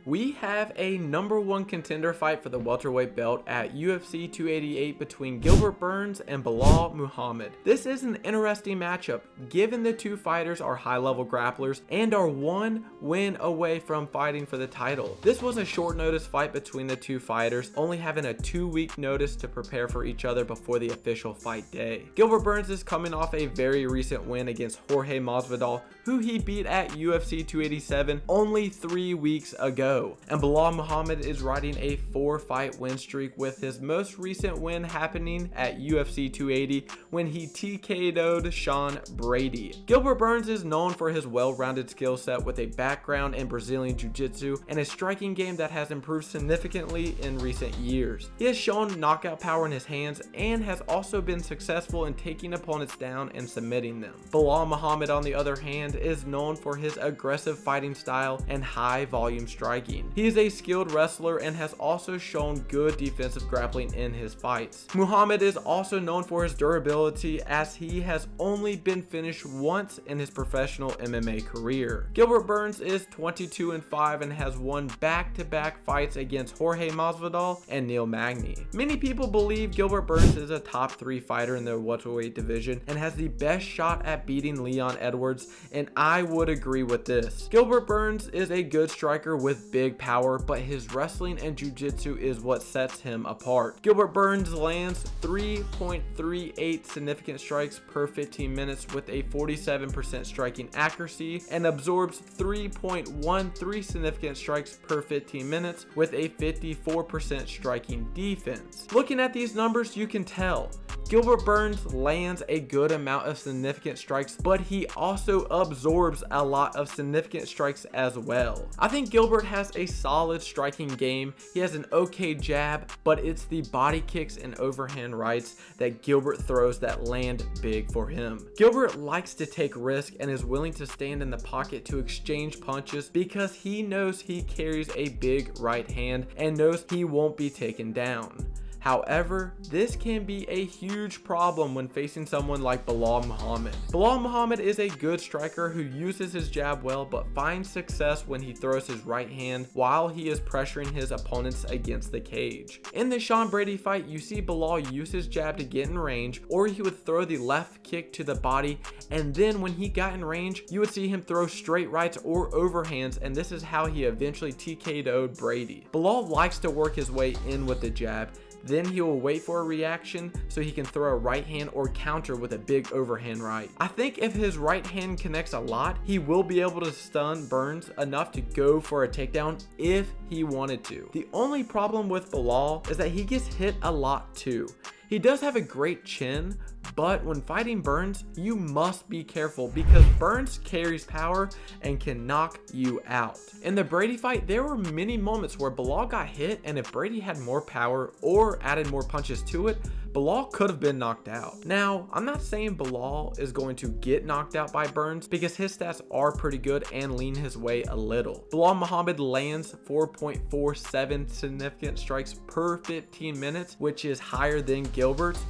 we have a #1 contender fight for the welterweight belt at UFC 288 between Gilbert Burns and Belal Muhammad. This is an interesting matchup given the two fighters are high-level grapplers and are one win away from fighting for the title. This was a short notice fight between the two fighters, only having a 2-week notice to prepare for each other before the official fight day. Gilbert Burns is coming off a very recent win against Jorge Masvidal, who he beat at UFC 287 only 3 weeks ago. And Belal Muhammad is riding a 4-fight win streak, with his most recent win happening at UFC 280 when he TKO'd Sean Brady. Gilbert Burns is known for his well-rounded skill set with a background in Brazilian jiu-jitsu and a striking game that has improved significantly in recent years. He has shown knockout power in his hands and has also been successful in taking opponents down and submitting them. Belal Muhammad, on the other hand, is known for his aggressive fighting style and high volume striking. He is a skilled wrestler and has also shown good defensive grappling in his fights. Muhammad is also known for his durability, as he has only been finished once in his professional MMA career. Gilbert Burns is 22-5 and has won back-to-back fights against Jorge Masvidal and Neil Magny. Many people believe Gilbert Burns is a top 3 fighter in the welterweight division and has the best shot at beating Leon Edwards, and I would agree with this. Gilbert Burns is a good striker with big power, but his wrestling and jiu-jitsu is what sets him apart. Gilbert Burns lands 3.38 significant strikes per 15 minutes with a 47% striking accuracy and absorbs 3.13 significant strikes per 15 minutes with a 54% striking defense. Looking at these numbers, you can tell Gilbert Burns lands a good amount of significant strikes, but he also absorbs a lot of significant strikes as well. I think Gilbert has a solid striking game. He has an okay jab, but it's the body kicks and overhand rights that Gilbert throws that land big for him. Gilbert likes to take risk and is willing to stand in the pocket to exchange punches because he knows he carries a big right hand and knows he won't be taken down. However, this can be a huge problem when facing someone like Belal Muhammad. Belal Muhammad is a good striker who uses his jab well, but finds success when he throws his right hand while he is pressuring his opponents against the cage. In the Sean Brady fight, you see Belal use his jab to get in range, or he would throw the left kick to the body, and then when he got in range, you would see him throw straight rights or overhands, and this is how he eventually TKO'd Brady. Belal likes to work his way in with the jab. Then he will wait for a reaction so he can throw a right hand or counter with a big overhand right. I think if his right hand connects a lot, he will be able to stun Burns enough to go for a takedown if he wanted to. The only problem with Belal is that he gets hit a lot too. He does have a great chin, but when fighting Burns, you must be careful because Burns carries power and can knock you out. In the Brady fight, there were many moments where Belal got hit, and if Brady had more power or added more punches to it, Belal could have been knocked out. Now, I'm not saying Belal is going to get knocked out by Burns because his stats are pretty good and lean his way a little. Belal Muhammad lands 4.47 significant strikes per 15 minutes, which is higher than Gilbert's,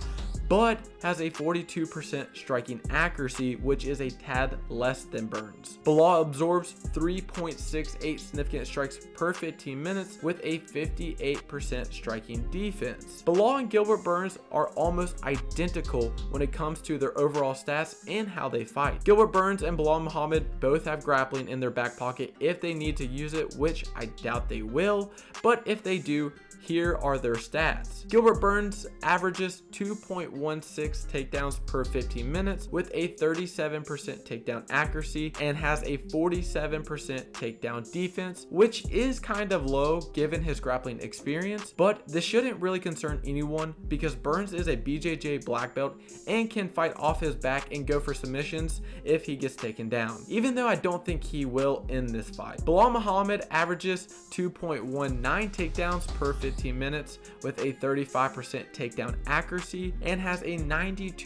but has a 42% striking accuracy, which is a tad less than Burns. Belal absorbs 3.68 significant strikes per 15 minutes with a 58% striking defense. Belal and Gilbert Burns are almost identical when it comes to their overall stats and how they fight. Gilbert Burns and Belal Muhammad both have grappling in their back pocket if they need to use it, which I doubt they will, but if they do, here are their stats. Gilbert Burns averages 2.16 takedowns per 15 minutes with a 37% takedown accuracy and has a 47% takedown defense, which is kind of low given his grappling experience, but this shouldn't really concern anyone because Burns is a BJJ black belt and can fight off his back and go for submissions if he gets taken down, even though I don't think he will in this fight. Belal Muhammad averages 2.19 takedowns per 15 minutes with a 35% takedown accuracy and has a 92%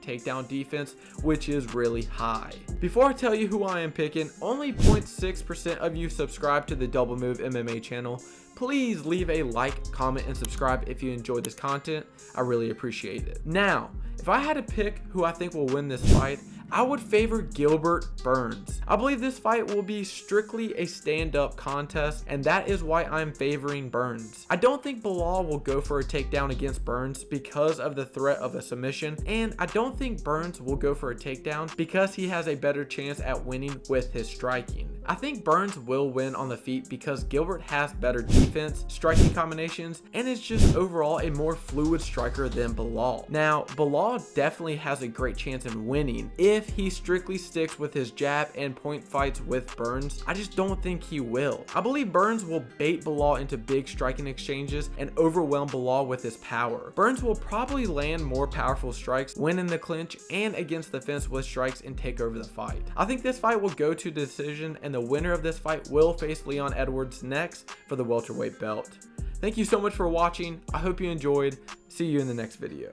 takedown defense, which is really high. Before I tell you who I am picking, only 0.6% of you subscribe to the Double Move MMA channel. Please leave a like, comment, and subscribe if you enjoyed this content. I really appreciate it. Now, if I had to pick who I think will win this fight, I would favor Gilbert Burns. I believe this fight will be strictly a stand-up contest, and that is why I'm favoring Burns. I don't think Belal will go for a takedown against Burns because of the threat of a submission, and I don't think Burns will go for a takedown because he has a better chance at winning with his striking. I think Burns will win on the feet because Gilbert has better defense, striking combinations, and is just overall a more fluid striker than Belal. Now, Belal definitely has a great chance in winning if he strictly sticks with his jab and point fights with Burns. I just don't think he will. I believe Burns will bait Belal into big striking exchanges and overwhelm Belal with his power. Burns will probably land more powerful strikes when in the clinch and against the fence with strikes and take over the fight. I think this fight will go to decision, and the winner of this fight will face Leon Edwards next for the welterweight belt. Thank you so much for watching. I hope you enjoyed. See you in the next video.